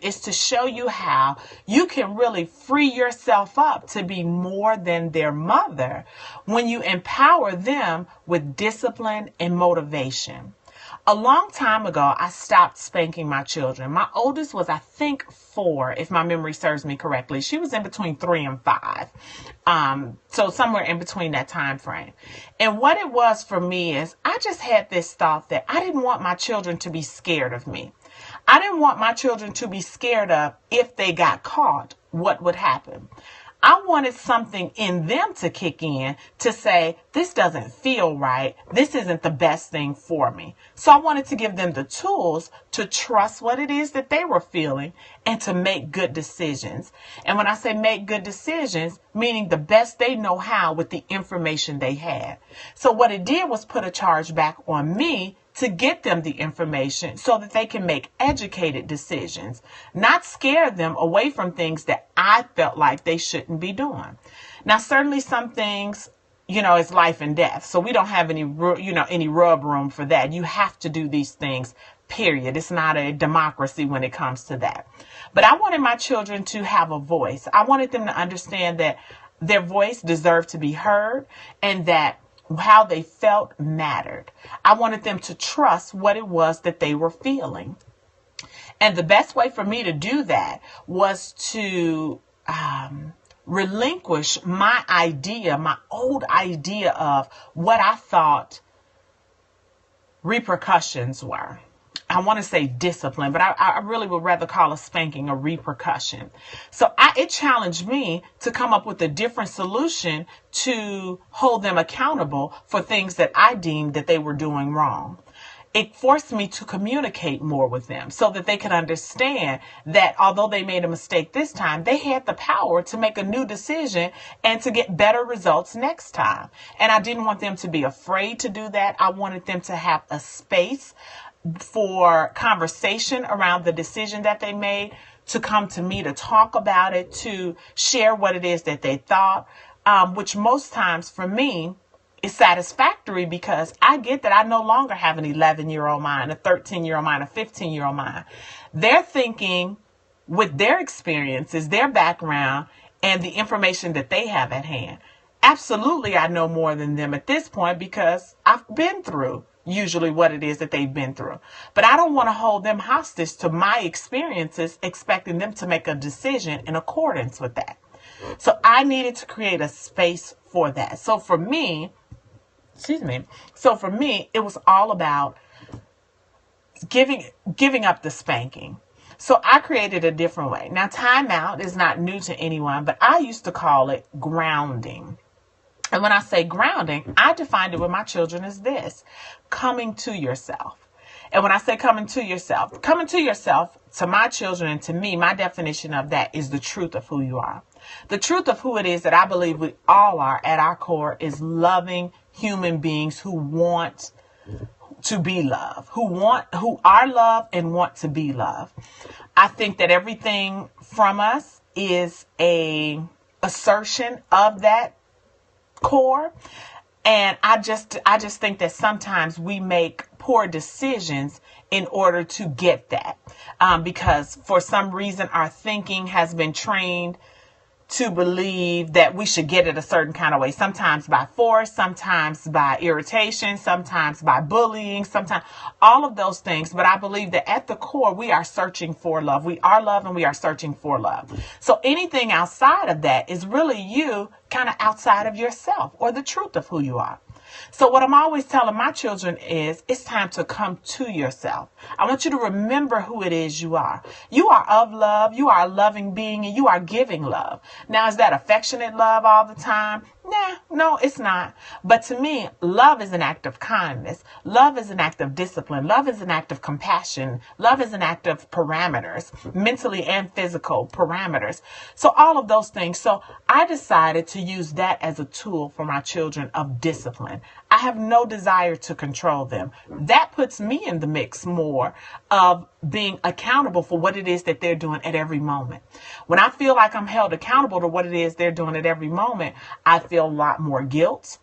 is to show you how you can really free yourself up to be more than their mother when you empower them with discipline and motivation. A long time ago, I stopped spanking my children. My oldest was, I think, 4, if my memory serves me correctly. She was in between 3 and 5. So somewhere in between that time frame. And what it was for me is I just had this thought that I didn't want my children to be scared of me. I didn't want my children to be scared of if they got caught, what would happen. I wanted something in them to kick in to say, this doesn't feel right. This isn't the best thing for me. So I wanted to give them the tools to trust what it is that they were feeling and to make good decisions. And when I say make good decisions, meaning the best they know how with the information they had. So what it did was put a charge back on me to get them the information so that they can make educated decisions, not scare them away from things that I felt like they shouldn't be doing. Now, certainly some things, it's life and death. So we don't have any rub room for that. You have to do these things, period. It's not a democracy when it comes to that. But I wanted my children to have a voice. I wanted them to understand that their voice deserved to be heard and that how they felt mattered. I wanted them to trust what it was that they were feeling. And the best way for me to do that was to relinquish my old idea of what I thought repercussions were. I want to say discipline, but I really would rather call a spanking a repercussion. So it challenged me to come up with a different solution to hold them accountable for things that I deemed that they were doing wrong. It forced me to communicate more with them so that they could understand that although they made a mistake this time, they had the power to make a new decision and to get better results next time. And I didn't want them to be afraid to do that. I wanted them to have a space for conversation around the decision that they made, to come to me to talk about it, to share what it is that they thought, which most times for me is satisfactory because I get that I no longer have an 11-year-old mind, a 13-year-old mind, a 15-year-old mind. They're thinking with their experiences, their background, and the information that they have at hand. Absolutely, I know more than them at this point because I've been through usually what it is that they've been through. But I don't want to hold them hostage to my experiences, expecting them to make a decision in accordance with that. So I needed to create a space for that. So for me, it was all about giving up the spanking. So I created a different way. Now, timeout is not new to anyone, but I used to call it grounding. And when I say grounding, I defined it with my children as this: coming to yourself. And when I say coming to yourself to my children and to me, my definition of that is the truth of who you are. The truth of who it is that I believe we all are at our core is loving human beings who want to be loved, who are loved and want to be loved. I think that everything from us is a assertion of that core. And I just think that sometimes we make poor decisions in order to get that, because for some reason our thinking has been trained to believe that we should get it a certain kind of way, sometimes by force, sometimes by irritation, sometimes by bullying, sometimes all of those things. But I believe that at the core, we are searching for love. We are love and we are searching for love. So anything outside of that is really you kind of outside of yourself or the truth of who you are. So what I'm always telling my children is it's time to come to yourself. I want you to remember who it is you are. You are of love. You are a loving being and you are giving love. Now, is that affectionate love all the time? No, it's not. But to me, love is an act of kindness. Love is an act of discipline. Love is an act of compassion. Love is an act of parameters, mentally and physical parameters. So all of those things. So I decided to use that as a tool for my children of discipline. I have no desire to control them. That puts me in the mix more of being accountable for what it is that they're doing at every moment. When I feel like I'm held accountable to what it is they're doing at every moment, I feel a lot more guilt.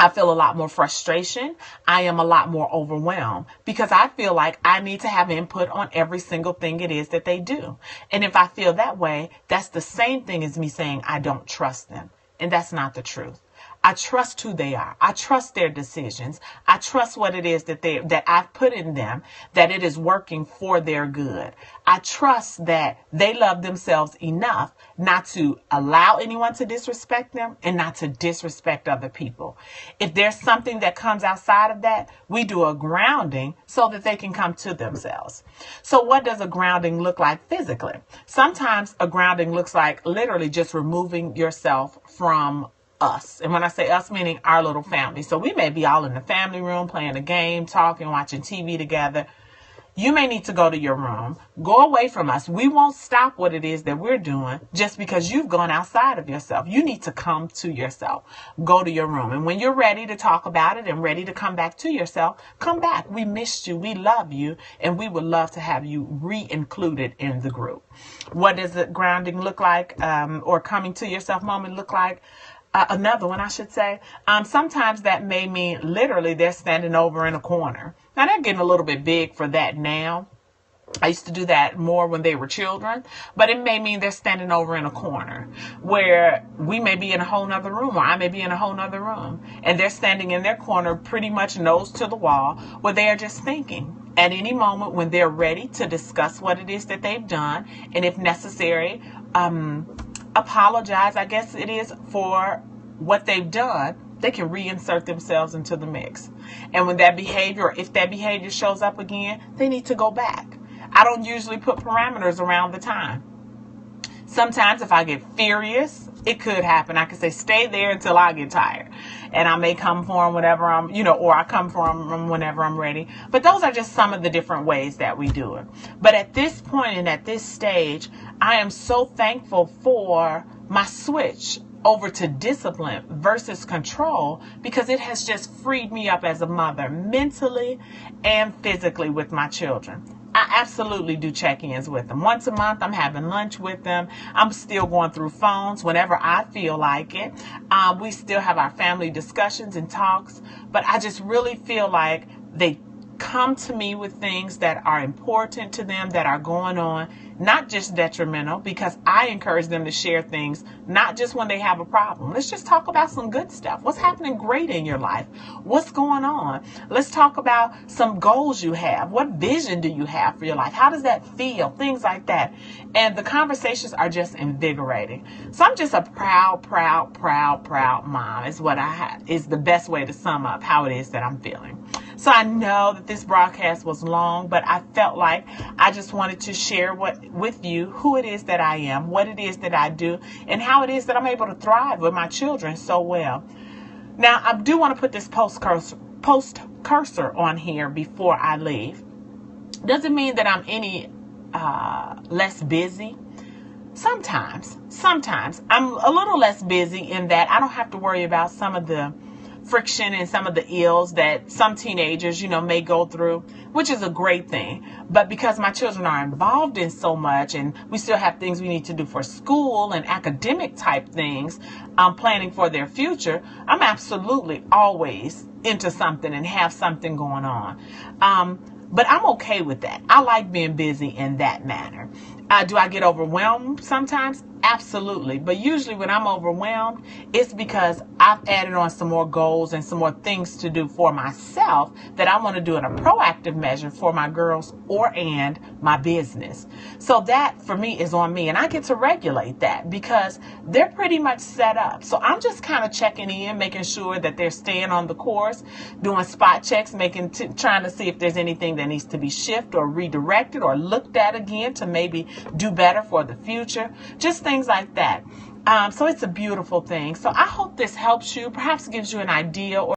I feel a lot more frustration. I am a lot more overwhelmed because I feel like I need to have input on every single thing it is that they do. And if I feel that way, that's the same thing as me saying I don't trust them. And that's not the truth. I trust who they are. I trust their decisions. I trust what it is that I've put in them, that it is working for their good. I trust that they love themselves enough not to allow anyone to disrespect them and not to disrespect other people. If there's something that comes outside of that, we do a grounding so that they can come to themselves. So what does a grounding look like physically? Sometimes a grounding looks like literally just removing yourself from us. And when I say us, meaning our little family. So we may be all in the family room playing a game, talking, watching TV together. You may need to go to your room, go away from us. We won't stop what it is that we're doing just because you've gone outside of yourself. You need to come to yourself. Go to your room. And when you're ready to talk about it and ready to come back to yourself, come back. We missed you. We love you. And we would love to have you re-included in the group. What does the grounding look like, or coming to yourself moment look like? Another one, I should say. Sometimes that may mean literally they're standing over in a corner. Now, they're getting a little bit big for that now. I used to do that more when they were children, but it may mean they're standing over in a corner where we may be in a whole nother room, or I may be in a whole nother room, and they're standing in their corner pretty much nose to the wall where they are just thinking. At any moment when they're ready to discuss what it is that they've done, and if necessary, apologize, I guess it is, for what they've done, they can reinsert themselves into the mix. And when that behavior, or if that behavior shows up again, they need to go back. I don't usually put parameters around the time. Sometimes if I get furious, it could happen. I could say, stay there until I get tired. And I may come for them whenever I'm, or I come for them whenever I'm ready. But those are just some of the different ways that we do it. But at this point and at this stage, I am so thankful for my switch over to discipline versus control, because it has just freed me up as a mother, mentally and physically, with my children. I absolutely do check-ins with them. Once a month, I'm having lunch with them. I'm still going through phones whenever I feel like it. We still have our family discussions and talks, but I just really feel like they come to me with things that are important to them, that are going on, not just detrimental, because I encourage them to share things, not just when they have a problem. Let's just talk about some good stuff. What's happening great in your life? What's going on? Let's talk about some goals you have. What vision do you have for your life? How does that feel? Things like that. And the conversations are just invigorating. So I'm just a proud mom is the best way to sum up how it is that I'm feeling. So I know that this broadcast was long, but I felt like I just wanted to share with you who it is that I am, what it is that I do, and how it is that I'm able to thrive with my children so well. Now, I do want to put this post cursor on here before I leave. Doesn't mean that I'm any less busy. Sometimes I'm a little less busy in that I don't have to worry about some of the friction and some of the ills that some teenagers, may go through, which is a great thing. But because my children are involved in so much, and we still have things we need to do for school and academic type things, planning for their future, I'm absolutely always into something and have something going on. But I'm okay with that. I like being busy in that manner. Do I get overwhelmed sometimes? Absolutely. But usually when I'm overwhelmed, it's because I've added on some more goals and some more things to do for myself that I want to do in a proactive measure for my girls and my business. So that for me is on me, and I get to regulate that because they're pretty much set up. So I'm just kind of checking in, making sure that they're staying on the course, doing spot checks, trying to see if there's anything that needs to be shifted or redirected or looked at again to maybe do better for the future. Just things like that. So it's a beautiful thing. So I hope this helps you, perhaps gives you an idea or